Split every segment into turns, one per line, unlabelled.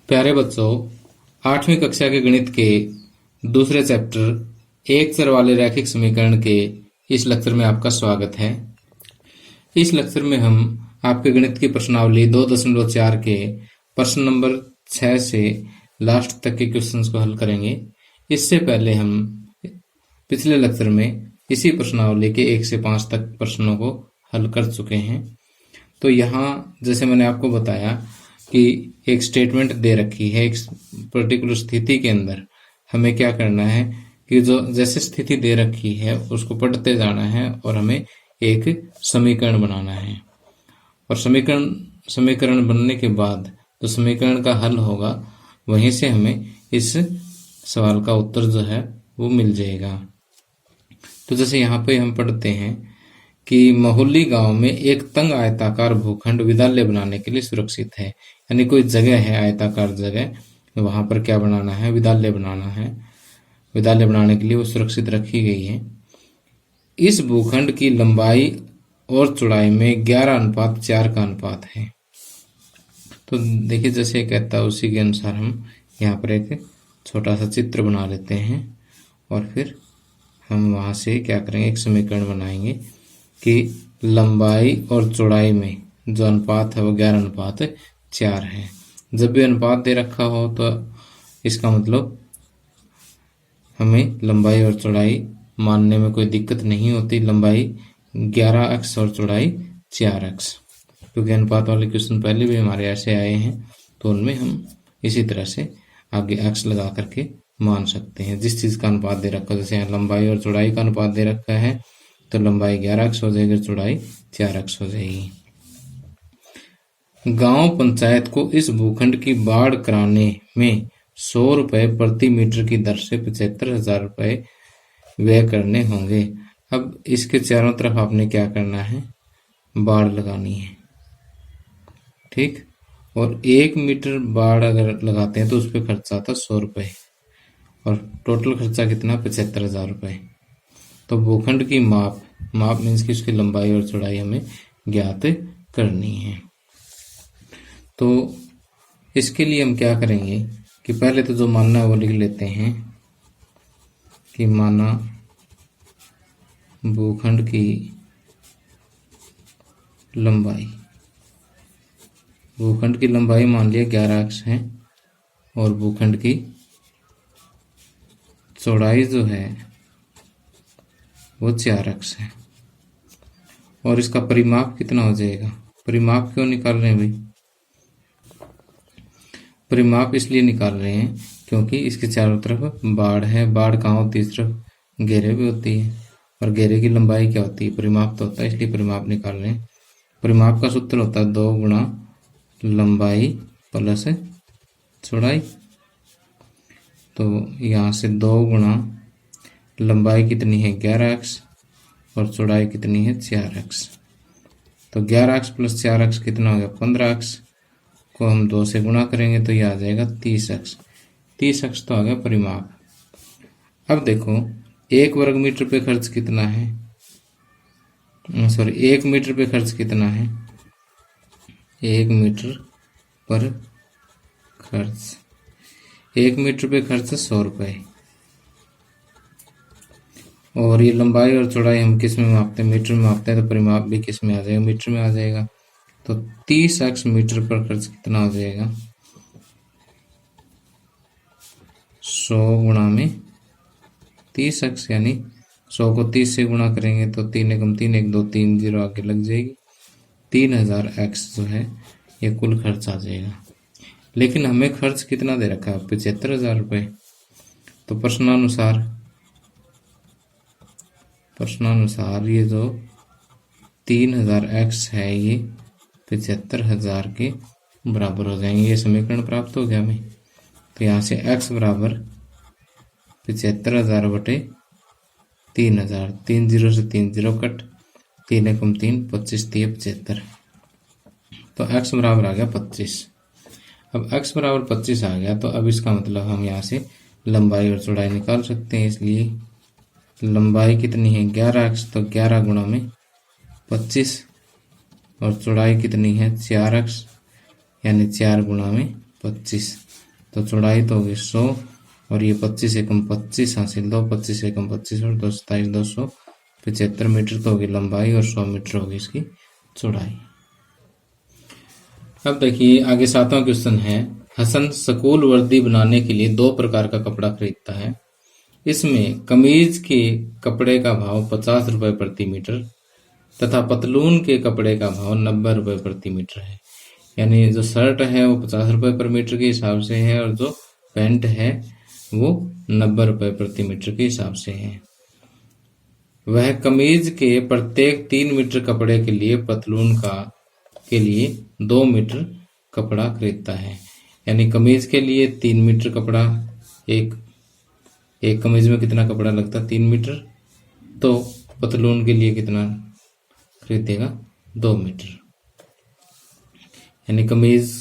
प्यारे बच्चों, 8वीं कक्षा के गणित के दूसरे चैप्टर एक चर वाले रैखिक समीकरण के इस लेक्चर में आपका स्वागत है। इस लेक्चर में हम आपके गणित की प्रश्नावली 2.4 के प्रश्न नंबर 6 से लास्ट तक के क्वेश्चंस को हल करेंगे। इससे पहले हम पिछले लेक्चर में इसी प्रश्नावली के 1 से 5 तक प्रश्नों को हल कर चुके हैं। तो यहाँ जैसे मैंने आपको बताया कि एक स्टेटमेंट दे रखी है, एक पर्टिकुलर स्थिति के अंदर हमें क्या करना है कि जो जैसे स्थिति दे रखी है उसको पढ़ते जाना है और हमें एक समीकरण बनाना है। और समीकरण बनने के बाद जो समीकरण का हल होगा वहीं से हमें इस सवाल का उत्तर जो है वो मिल जाएगा। तो जैसे यहाँ पे हम पढ़ते हैं कि महुली गांव में एक तंग आयताकार भूखंड विद्यालय बनाने के लिए सुरक्षित है। यानी कोई जगह है, आयताकार जगह, वहां पर क्या बनाना है, विद्यालय बनाना है। विद्यालय बनाने के लिए वो सुरक्षित रखी गई है। इस भूखंड की लंबाई और चौड़ाई में 11:4 का अनुपात है। तो देखिए जैसे कहता है उसी के अनुसार हम यहाँ पर एक छोटा सा चित्र बना लेते हैं और फिर हम वहां से क्या करेंगे, एक समीकरण बनाएंगे कि लंबाई और चौड़ाई में जो अनुपात है वो 11:4 है। जब भी अनुपात दे रखा हो तो इसका मतलब हमें लंबाई और चौड़ाई मानने में कोई दिक्कत नहीं होती। लंबाई 11x और चौड़ाई 4x, क्योंकि अनुपात वाले क्वेश्चन पहले भी हमारे ऐसे आए हैं तो उनमें हम इसी तरह से आगे x लगा करके मान सकते हैं। जिस चीज का अनुपात दे रखा है, जैसे यहाँ लंबाई और चौड़ाई का अनुपात दे रखा है तो लंबाई 11x हो जाएगी, चौड़ाई 4x हो जाएगी। गांव पंचायत को इस भूखंड की बाढ़ कराने में 100 रुपए प्रति मीटर की दर से 75,000 रुपए व्यय करने होंगे। अब इसके चारों तरफ आपने क्या करना है, बाढ़ लगानी है, ठीक। और 1 मीटर बाढ़ अगर लगाते हैं तो उस पर खर्चा आता 100 रुपए और टोटल खर्चा कितना, 75,000 रुपए। तो भूखंड की माप मीन्स कि उसकी लंबाई और चौड़ाई हमें ज्ञात करनी है। तो इसके लिए हम क्या करेंगे कि पहले तो जो मानना है वो लिख लेते हैं कि माना भूखंड की लंबाई मान लिया 11x है और भूखंड की चौड़ाई जो है वो 4x है। और इसका परिमाप कितना हो जाएगा, परिमाप क्यों निकाल रहे हैं भाई, परिमाप इसलिए निकाल रहे हैं क्योंकि इसके चारों तरफ बाढ़ है। बाढ़ कहाँ होती है, इस तरफ घेरे भी होती है और घेरे की लंबाई क्या होती है, परिमाप तो होता है, इसलिए परिमाप निकाल रहे हैं। परिमाप का सूत्र होता है 2 गुणा लंबाई प्लस चौड़ाई। तो यहाँ से 2 गुणा लंबाई कितनी है 11x और चौड़ाई कितनी है 4x। तो 11x प्लस 4x कितना हो गया 15x, को हम 2 से गुणा करेंगे तो यह आ जाएगा 30x। 30x तो आ गया परिमाप। अब देखो 1 वर्ग मीटर पे खर्च कितना है, 1 मीटर पे खर्च कितना है, 1 मीटर पर खर्च, 1 मीटर पे खर्च 100 रुपए। और ये लंबाई और चौड़ाई हम किस में मापते हैं, मीटर में मापते हैं, तो परिमाप भी किस में आ जाएगा, मीटर में आ जाएगा। तो 30x मीटर पर खर्च कितना हो जाएगा, 100 गुणा में 30x, यानी 100 को 30 से गुणा करेंगे तो 3 एकम 3, 1 2 3 0 आगे लग जाएगी। 3000x जो है ये कुल खर्च आ जाएगा। लेकिन हमें खर्च कितना दे रखा है, 75,000 रुपये। तो प्रश्नानुसार ये जो 3000x है ये 75,000 के बराबर हो जाएंगे। ये समीकरण प्राप्त हो गया हमें। तो यहाँ से x बराबर 75,000 बटे 3000, 3 0 से 3 0 कट, 3 एकम 3, 25 3 75। तो x बराबर आ गया 25। अब x बराबर 25 आ गया तो अब इसका मतलब हम यहाँ से लंबाई और चौड़ाई निकाल सकते हैं। इसलिए लंबाई कितनी है 11x, तो 11 गुणा में 25 और चौड़ाई कितनी है 4x, यानी 4 गुणा में 25। तो चौड़ाई तो होगी 100 और ये 25 एकम 25 हासिल 2, 25 एकम 25 और 2 27 275 मीटर तो होगी लंबाई और 100 मीटर होगी इसकी चौड़ाई। अब देखिए आगे 7वां क्वेश्चन है, हसन स्कूल वर्दी बनाने के लिए 2 प्रकार का कपड़ा खरीदता है। इसमें कमीज के कपड़े का भाव 50 रुपए प्रति मीटर तथा पतलून के कपड़े का भाव 90 रुपए प्रति मीटर है। यानी जो शर्ट है वो 50 रुपए पर मीटर के हिसाब से है और जो पैंट है वो 90 रुपए प्रति मीटर के हिसाब से है। वह कमीज के प्रत्येक 3 मीटर कपड़े के लिए पतलून के लिए 2 मीटर कपड़ा खरीदता है। यानी कमीज के लिए 3 मीटर कपड़ा, एक कमीज में कितना कपड़ा लगता है 3 मीटर, तो पतलून के लिए कितना खरीदेगा 2 मीटर। यानी कमीज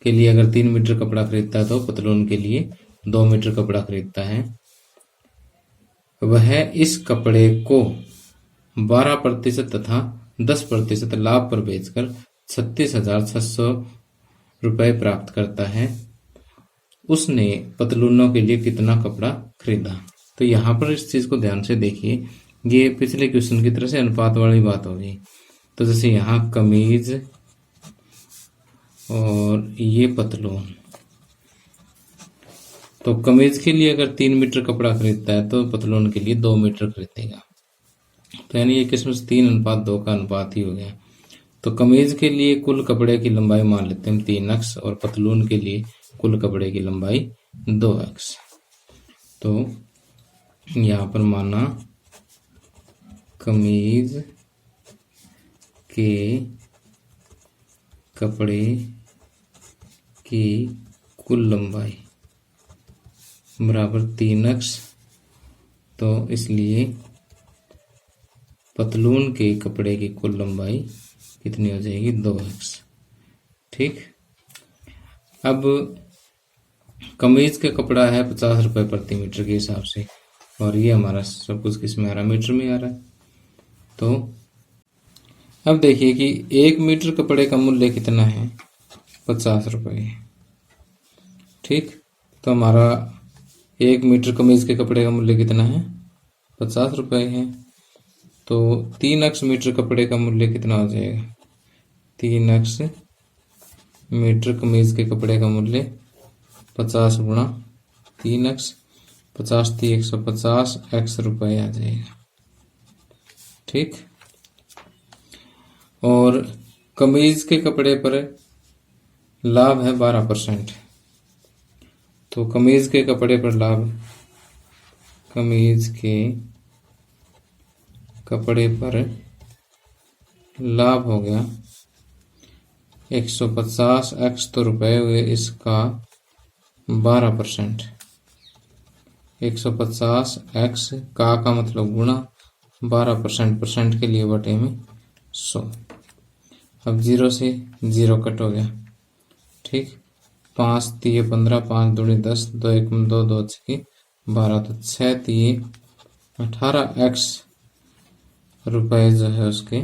के लिए अगर 3 मीटर कपड़ा खरीदता है तो पतलून के लिए 2 मीटर कपड़ा खरीदता है। वह इस कपड़े को 12% तथा 10% लाभ पर बेचकर 36,600 रुपए प्राप्त करता है। उसने पतलूनों के लिए कितना कपड़ा खरीदा। तो यहाँ पर इस चीज को ध्यान से देखिए, ये पिछले क्वेश्चन की तरह से अनुपात वाली बात होगी। तो जैसे यहाँ कमीज और ये पतलून, तो कमीज के लिए अगर 3 मीटर कपड़ा खरीदता है तो पतलून के लिए 2 मीटर खरीदेगा। तो यानी ये किस्म से 3:2 का अनुपात ही हो गया। तो कमीज के लिए कुल कपड़े की लंबाई मान लेते हैं 3x और पतलून के लिए कुल कपड़े की लंबाई 2x। तो यहाँ पर माना कमीज के कपड़े की कुल लंबाई बराबर 3x, तो इसलिए पतलून के कपड़े की कुल लंबाई कितनी हो जाएगी 2x। ठीक, अब कमीज का कपड़ा है 50 रुपए प्रति मीटर के हिसाब से और ये हमारा सब कुछ किसमें आ रहा है, मीटर में आ रहा है। तो अब देखिए कि 1 मीटर कपड़े का मूल्य कितना है 50 रुपए। ठीक, तो हमारा 1 मीटर कमीज के कपड़े का मूल्य कितना है 50 रुपए है। तो 3x मीटर कपड़े का मूल्य कितना हो जाएगा, 3x मीटर कमीज के कपड़े का मूल्य 50 गुणा 3x, 50 थी 150 x रुपए आ जाएगा। ठीक, और कमीज के कपड़े पर लाभ है 12%। तो कमीज के कपड़े पर लाभ, कमीज के कपड़े पर लाभ हो गया 150 x तो रुपए हुए इसका 12%। 150 x का मतलब गुणा 12%, परसेंट के लिए बटे में 100। अब 0 से 0 कट हो गया। ठीक, 5 तिये 15, 5 दूनी 10, 2 एकम 2, 2 छक्के 12, तो 6 तिये 18x रुपए जो है उसके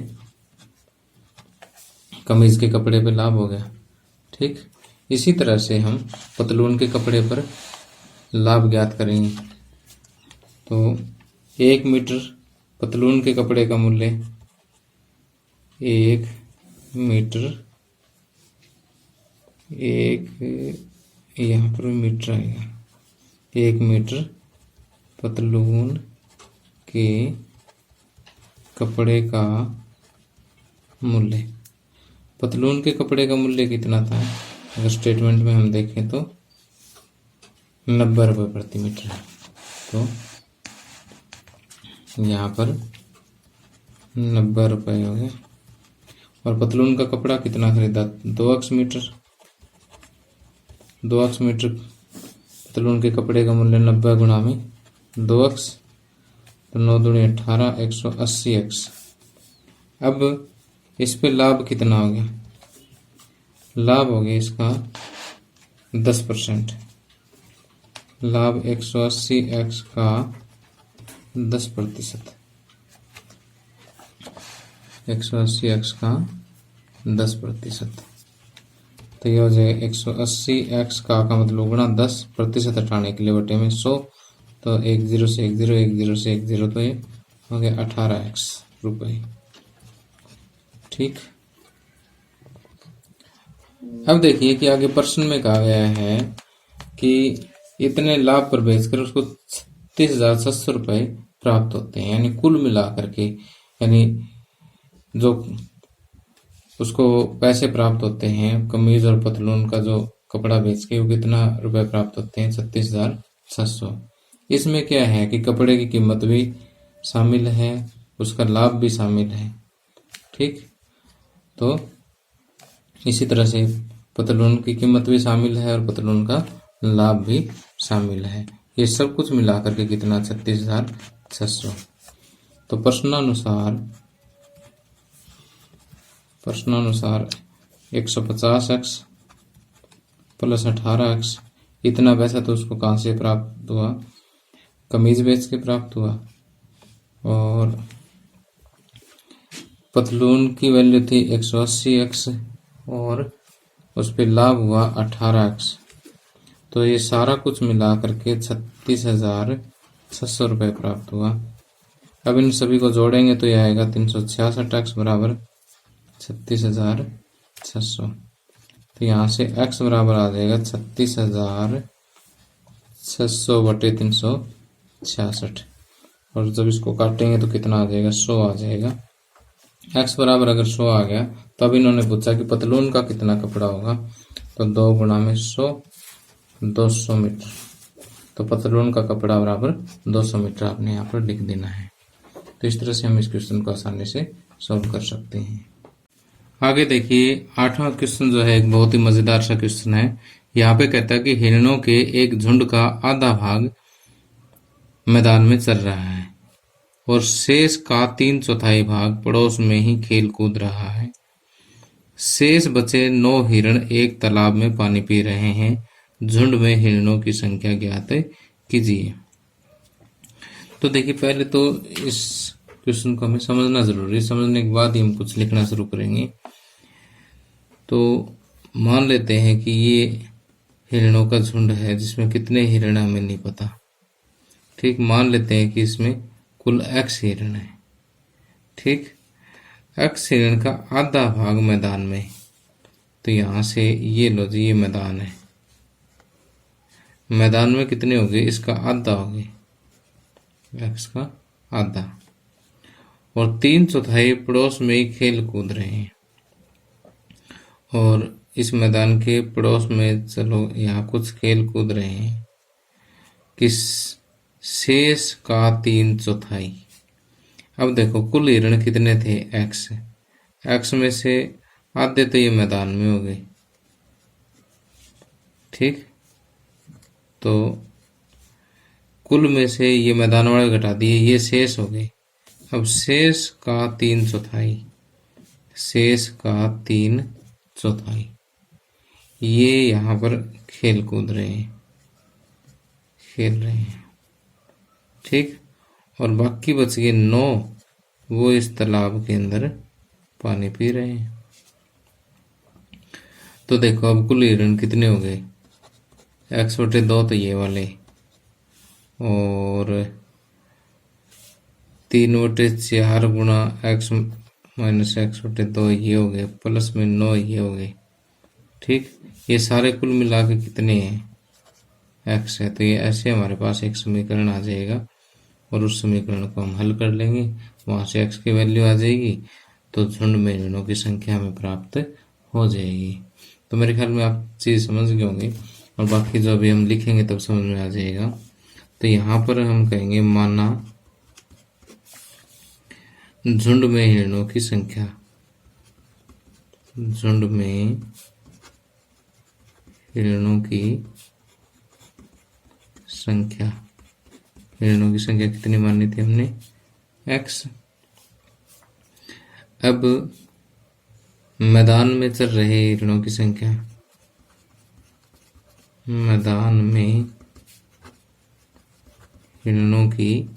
कमीज के कपड़े पे लाभ हो गया। ठीक, इसी तरह से हम पतलून के कपड़े पर लाभ ज्ञात करेंगे। तो 1 मीटर पतलून के कपड़े का मूल्य 1 मीटर, यहाँ पर मीटर आएगा, 1 मीटर पतलून के कपड़े का मूल्य, पतलून के कपड़े का मूल्य कितना था, अगर स्टेटमेंट में हम देखें तो 90 रुपए प्रति मीटर है। तो यहाँ पर 90 रुपए हो गए। और पतलून का कपड़ा कितना खरीदा 2x मीटर, 2x मीटर पतलून के कपड़े का मूल्य 90 गुणा में 2x, तो 9 दूनी 18, 180x। अब इस पे लाभ कितना हो गया, लाभ हो गया इसका 10%। लाभ 180x का 10%, 180x का 10%। तो ये हो जाएगा 180 x का मतलब गुणा 10% हटाने के लिए बटे में 100, तो 1 0 से 1 0, 1 0 से 1 0, तो ये हो गया 18x रुपये। ठीक, अब देखिए कि आगे प्रश्न में कहा गया है कि इतने लाभ पर बेचकर उसको 30,700 रुपये प्राप्त होते हैं, यानी कुल मिलाकर के, यानी जो उसको पैसे प्राप्त होते हैं कमीज और पतलून का जो कपड़ा बेच के, वो कितना रुपए प्राप्त होते हैं? 36,700। इसमें क्या है कि कपड़े की कीमत भी शामिल है, उसका लाभ भी शामिल है। ठीक, तो इसी तरह से पतलून की कीमत भी शामिल है और पतलून का लाभ भी शामिल है। ये सब कुछ मिलाकर के कितना? 36,600। तो प्रश्नानुसार 150x प्लस 18x, इतना पैसा तो उसको कहाँ से प्राप्त हुआ? कमीज बेच के प्राप्त हुआ। और पतलून की वैल्यू थी 180x और उस पर लाभ हुआ 18x, तो ये सारा कुछ मिला करके 36,600 रुपये प्राप्त हुआ। अब इन सभी को जोड़ेंगे तो यह आएगा 366x बराबर 36,600। तो यहाँ से x बराबर आ जाएगा 36,600 बटे 366, और जब इसको काटेंगे तो कितना आ जाएगा? 100 आ जाएगा। x बराबर अगर 100 आ गया, तब इन्होंने पूछा कि पतलून का कितना कपड़ा होगा, तो 2 गुणा में 100, 200 मीटर। तो पतलून का कपड़ा बराबर 200 मीटर आपने यहाँ पर लिख देना है। तो इस तरह से हम इस क्वेश्चन को आसानी से सॉल्व कर सकते हैं। आगे देखिए 8वां क्वेश्चन जो है एक बहुत ही मजेदार सा क्वेश्चन है। यहाँ पे कहता है कि हिरणों के एक झुंड का आधा भाग मैदान में चल रहा है और शेष का 3/4 भाग पड़ोस में ही खेल कूद रहा है। शेष बचे 9 हिरण एक तालाब में पानी पी रहे हैं। झुंड में हिरणों की संख्या ज्ञात कीजिए। तो देखिए पहले तो इस क्वेश्चन को हमें समझना जरूरी है, समझने के बाद ही हम कुछ लिखना शुरू करेंगे। तो मान लेते हैं कि ये हिरणों का झुंड है जिसमें कितने हिरण हमें नहीं पता। ठीक, मान लेते हैं कि इसमें कुल x हिरण है। ठीक, x हिरण का आधा भाग मैदान में, तो यहां से ये लो जी, ये मैदान है। मैदान में कितने हो गए? इसका आधा हो गए, x का आधा, और 3/4 पड़ोस में ही खेल कूद रहे हैं। और इस मैदान के पड़ोस में चलो यहाँ कुछ खेल कूद रहे हैं, किस शेष का 3/4। अब देखो कुल हिरण कितने थे? x में से आधे तो ये मैदान में हो गए। ठीक, तो कुल में से ये मैदान वाले घटा दिए, ये शेष हो गए। अब शेष का 3/4, शेष का 3/4 ये यहाँ पर खेल कूद रहे हैं, खेल रहे हैं। ठीक, और बाकी बच गए 9, वो इस तालाब के अंदर पानी पी रहे हैं। तो देखो अब कुल हिरण कितने हो गए? x/2 तो ये वाले, और 3/4 गुणा x माइनस x/2 ये हो गए, प्लस में 9 ये हो गए। ठीक, ये सारे कुल मिला के कितने हैं? x है। तो ये ऐसे हमारे पास एक समीकरण आ जाएगा और उस समीकरण को हम हल कर लेंगे, वहां से x की वैल्यू आ जाएगी, तो झुंड में हिरणों की संख्या हमें प्राप्त हो जाएगी। तो मेरे ख्याल में आप चीज समझ गए होंगे, और बाकी जो अभी हम लिखेंगे तब समझ में आ जाएगा। तो यहाँ पर हम कहेंगे माना झुंड में हिरणों की संख्या, झुंड में हिरणों की संख्या, हिरणों की संख्या कितनी मानी थी हमने? x। अब मैदान में चल रहे हिरणों की संख्या, मैदान में हिरणों की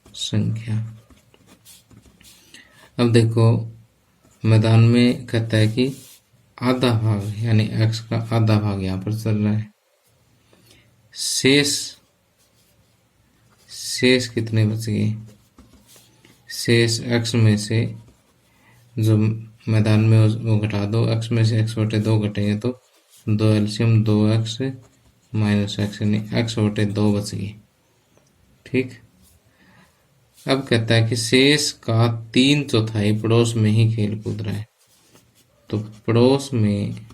संख्या। अब देखो मैदान में कहता है कि आधा भाग यानी x का आधा भाग यहाँ पर चल रहा है। शेष शेष कितने बच गए? शेष x में से जो मैदान में वो घटा दो, x में से x बटे 2 घटेंगे तो 2 एलसीएम 2x माइनस x यानी x बटे 2 बच गई। ठीक, अब कहता है कि शेष का 3/4 पड़ोस में ही खेल कूद रहा है। तो पड़ोस में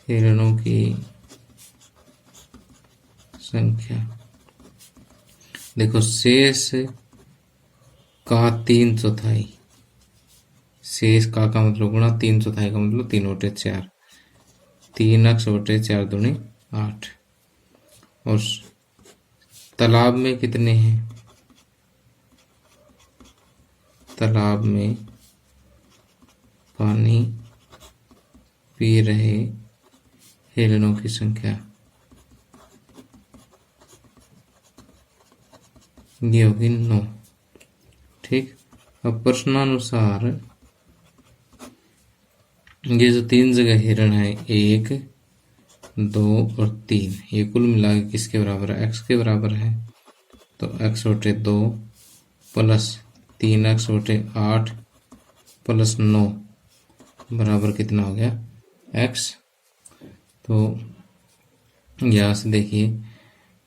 हिरणों की संख्या, देखो शेष का 3/4, शेष का मतलब गुणा 3/4 का मतलब 3/4, 3x बटे 4 दूनी 8। और तालाब में कितने हैं? तालाब में पानी पी रहे हिरणों की संख्या ये होगी 9। ठीक, अब प्रश्नानुसार ये जो 3 जगह हिरण है 1 2 और 3 ये कुल मिला के किसके बराबर है? x के बराबर है। तो x बटे 2 प्लस 3x बटे 8 प्लस 9 बराबर कितना हो गया? x। तो यहाँ से देखिए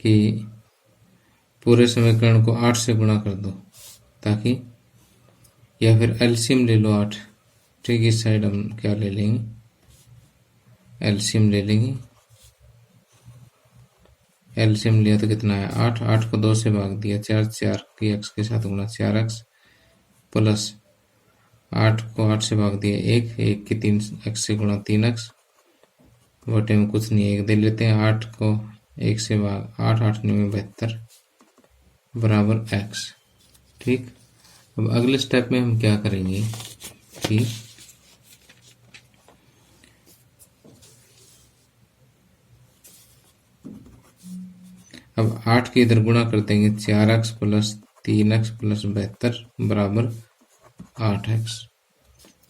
कि पूरे समीकरण को 8 से गुणा कर दो ताकि, या फिर एलसीएम ले लो 8। ठीक, इस साइड हम क्या ले लेंगे? एलसीएम ले लेंगे। एलसीएम लिया तो कितना है? 8। 8 को 2 से भाग दिया, 4 4 की x के साथ गुणा 4x प्लस 8 को 8 से भाग दिया 1 1 की 3x से गुणा 3x बटे में कुछ नहीं 1 दे लेते हैं। 8 को 1 से भाग 8 8 9 72 बराबर x। ठीक, अब अगले स्टेप में हम क्या करेंगे कि अब 8 के इधर गुणा कर देंगे 4x प्लस 3x प्लस 72 बराबर 8x।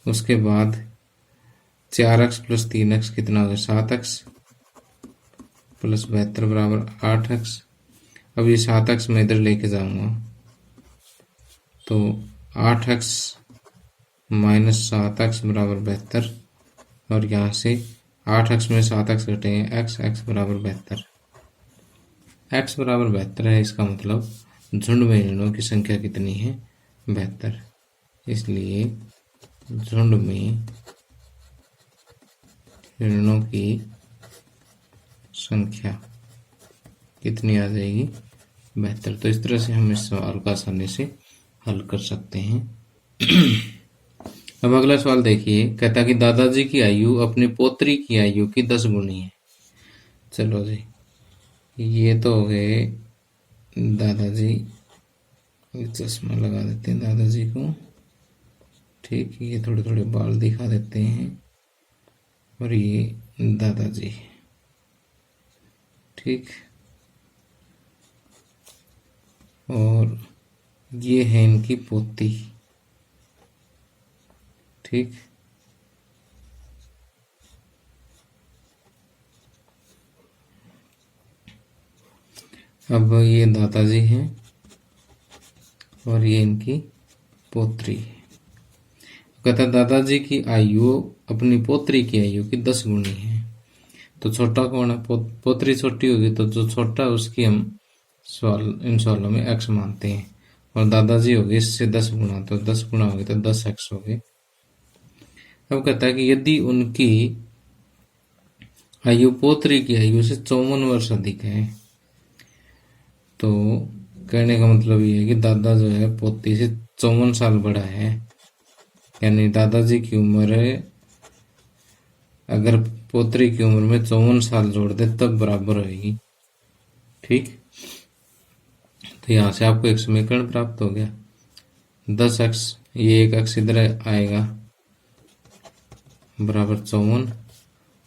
उसके बाद 4x प्लस 3x कितना हो गया? 7x प्लस 72 बराबर 8x। अब ये 7x मैं इधर लेके जाऊंगा तो 8x माइनस 7x बराबर 72 और यहाँ से 8x में 7x घटेंगे x बराबर 72। x बराबर 72 है, इसका मतलब झुंड में हिरणों की संख्या कितनी है? 72। इसलिए झुंड में हिरणों की संख्या कितनी आ जाएगी? 72। तो इस तरह से हम इस सवाल को आसानी से हल कर सकते हैं। अब अगला सवाल देखिए, कहता कि दादाजी की आयु अपनी पोत्री की आयु की 10 गुनी है। चलो जी, ये तो हो गए दादाजी, चश्मा लगा देते हैं दादाजी को। ठीक, ये थोड़े थोड़े बाल दिखा देते हैं और ये दादाजी। ठीक, और ये है इनकी पोती। ठीक, अब ये दादाजी हैं और ये इनकी पोत्री है। कहता दादाजी की आयु अपनी पोत्री की आयु की 10 गुनी है। तो छोटा कौन है? पोत्री छोटी होगी तो जो छोटा उसकी हम इन सवालों में x मानते हैं और दादाजी होगी इससे 10 गुना, तो 10 गुना होगी तो 10x हो गए। अब कहता है कि यदि उनकी आयु पोत्री की आयु से 54 वर्ष अधिक है, तो कहने का मतलब ये है कि दादा जो है पोती से 54 साल बड़ा है, यानी दादाजी की उम्र अगर पोत्री की उम्र में 54 साल जोड़ दे तब बराबर होगी। ठीक, तो यहाँ से आपको एक समीकरण प्राप्त हो गया। 10x, ये एक x इधर आएगा बराबर 54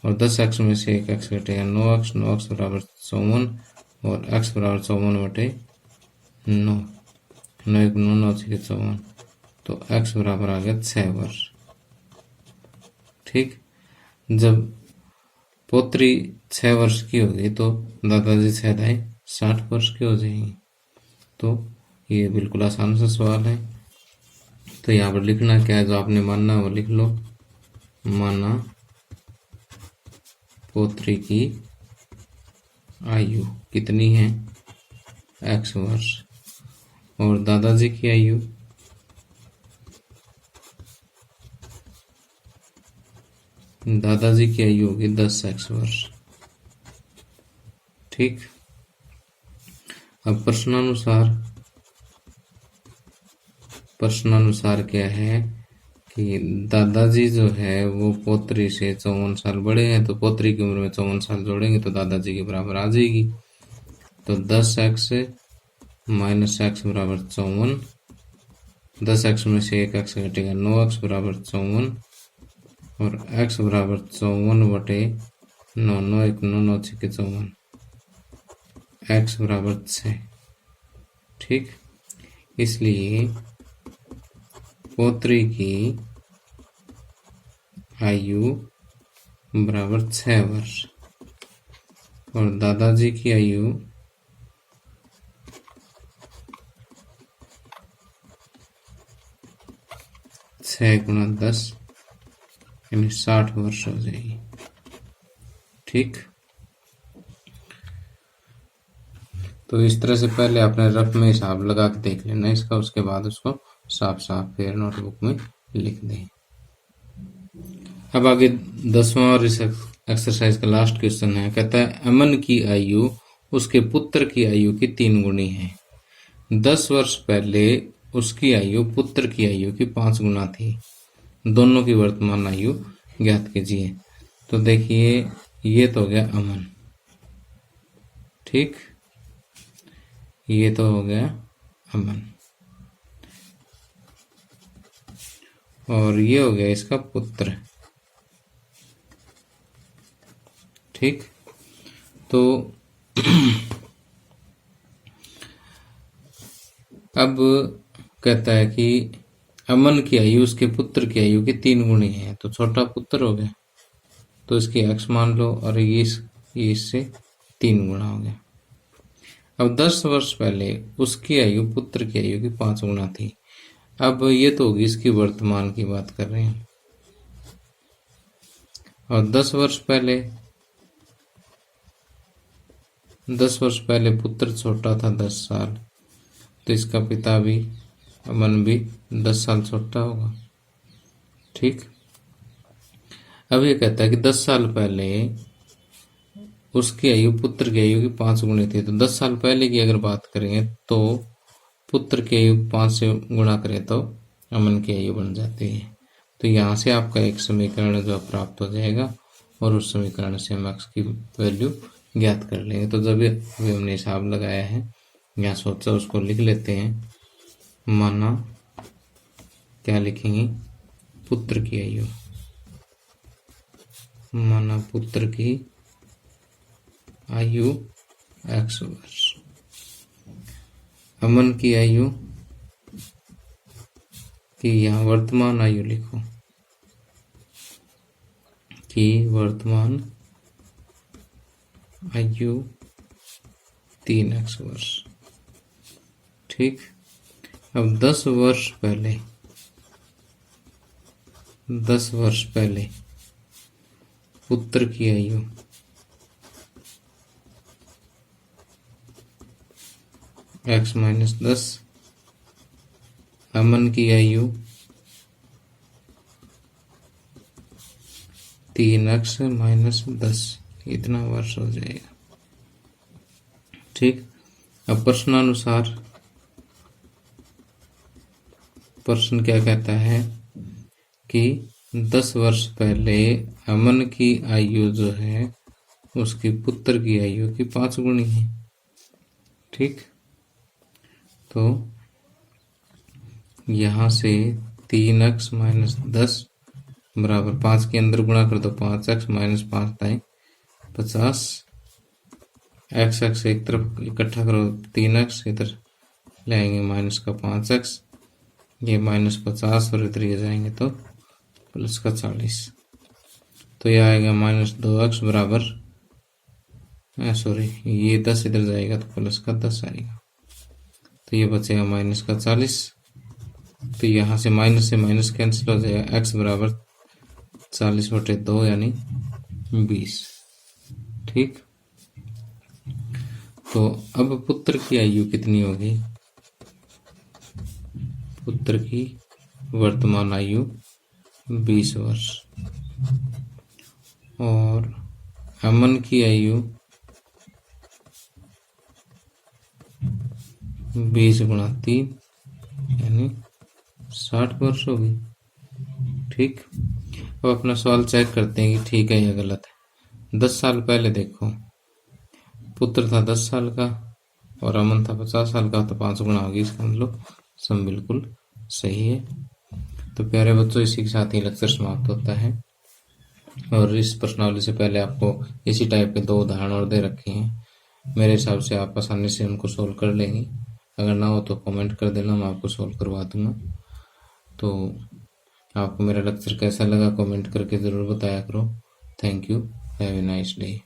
और 10x में से एक x घटेगा 9x, 9x बराबर 54 और x बराबर 54 बटे 9, 9 1 9 9 54, तो x बराबर आ गया 6 वर्ष। ठीक। जब पोत्री 6 वर्ष की होगी तो दादाजी 60 वर्ष के हो जाएंगे। तो ये बिल्कुल आसान सा सवाल है। तो यहाँ पर लिखना क्या है, जो आपने मानना है वो लिख लो। माना पोत्री की आयु कितनी है, x वर्ष, और दादाजी की आयु होगी 10x वर्ष। ठीक। अब प्रश्नानुसार क्या है कि दादाजी जो है वो पोत्री से 54 साल बड़े हैं, तो पोत्री की उम्र में 54 साल जोड़ेंगे तो दादाजी के बराबर आ जाएगी। तो 10x माइनस x बराबर 54, 10x में से 1x घटेगा, 9x बराबर 54, और x बराबर 54 बटे 9, 9 1 9 9 6 54, x बराबर 6। ठीक। इसलिए पोत्री की आयु बराबर 6 वर्ष और दादाजी की आयु 6 गुणा 10 यानी 60 वर्ष हो जाएगी। ठीक। तो इस तरह से पहले आपने रफ में हिसाब लगा के देख लेना इसका, उसके बाद उसको साफ साफ फिर नोटबुक में लिख दें। अब आगे 10वां और इस एक्सरसाइज का लास्ट क्वेश्चन है। कहता है अमन की आयु उसके पुत्र की आयु की 3 गुनी है। 10 वर्ष पहले उसकी आयु पुत्र की आयु की 5 गुना थी। दोनों की वर्तमान आयु ज्ञात कीजिए। तो देखिए ये तो हो गया अमन। ठीक। ये तो हो गया अमन और ये हो गया इसका पुत्र। ठीक। तो अब कहता है कि अमन की आयु उसके पुत्र की आयु की 3 गुनी है। तो छोटा पुत्र हो गया तो इसकी x मान लो और ये इससे 3 गुना हो गया। अब 10 वर्ष पहले उसकी आयु पुत्र की आयु की 5 गुना थी। अब ये तो होगी इसकी वर्तमान की बात कर रहे हैं। और 10 वर्ष पहले पुत्र छोटा था 10 साल, तो इसका पिता भी अमन भी 10 साल छोटा होगा। ठीक। अब ये कहता है कि 10 साल पहले उसकी आयु पुत्र की आयु की 5 गुनी थी। तो 10 साल पहले की अगर बात करें तो पुत्र की आयु 5 से गुणा करें तो अमन की आयु बन जाती है। तो यहाँ से आपका एक समीकरण जो प्राप्त हो जाएगा और उस समीकरण से हम x की वैल्यू ज्ञात कर लेंगे। तो जब अभी हमने हिसाब लगाया है, यहाँ सोचा उसको लिख लेते हैं। माना क्या लिखेंगे, पुत्र की आयु। माना पुत्र की आयु x वर्ष, अमन की आयु की यहाँ वर्तमान आयु लिखो कि वर्तमान आयु 3x वर्ष। ठीक। अब 10 वर्ष पहले पुत्र की आयु x माइनस 10, अमन की आयु 3x माइनस 10, इतना वर्ष हो जाएगा। ठीक। अब प्रश्नानुसार प्रश्न क्या कहता है कि 10 वर्ष पहले अमन की आयु जो है उसकी पुत्र की आयु की 5 गुनी है। ठीक। तो यहाँ से 3x माइनस 10 बराबर 5 के अंदर गुणा कर दो, 5x माइनस 5 दाएं 50, x एक तरफ इकट्ठा करो, 3x इधर ले आएंगे माइनस का 5x, ये माइनस 50 और इधर ये जाएंगे तो प्लस का 40। तो ये आएगा -2x बराबर, सॉरी ये 10 इधर जाएगा तो प्लस का 10 आएगा, तो ये बचेगा -40। तो यहाँ से माइनस कैंसिल हो जाएगा, x बराबर 40/2 यानी 20। ठीक, तो अब पुत्र की आयु कितनी होगी? पुत्र की वर्तमान आयु 20 वर्ष और अमन की आयु 20 गुणा 3 यानी 60 वर्ष होगी। ठीक, अब अपना सवाल चेक करते हैं कि ठीक है या गलत है। 10 साल पहले देखो, पुत्र था 10 साल का और अमन था 50 साल का, तो 5 गुणा होगी, इसका मतलब सम बिल्कुल सही है। तो प्यारे बच्चों, इसी के साथ ही लेक्चर समाप्त होता है। और इस प्रश्नावली से पहले आपको इसी टाइप के 2 उदाहरण और दे रखे हैं। मेरे हिसाब से आप आसानी से उनको सोल्व कर लेंगे। अगर ना हो तो कमेंट कर देना, मैं आपको सोल्व करवा दूंगा। तो आपको मेरा लेक्चर कैसा लगा कमेंट करके ज़रूर बताया करो। Thank you, have a nice day.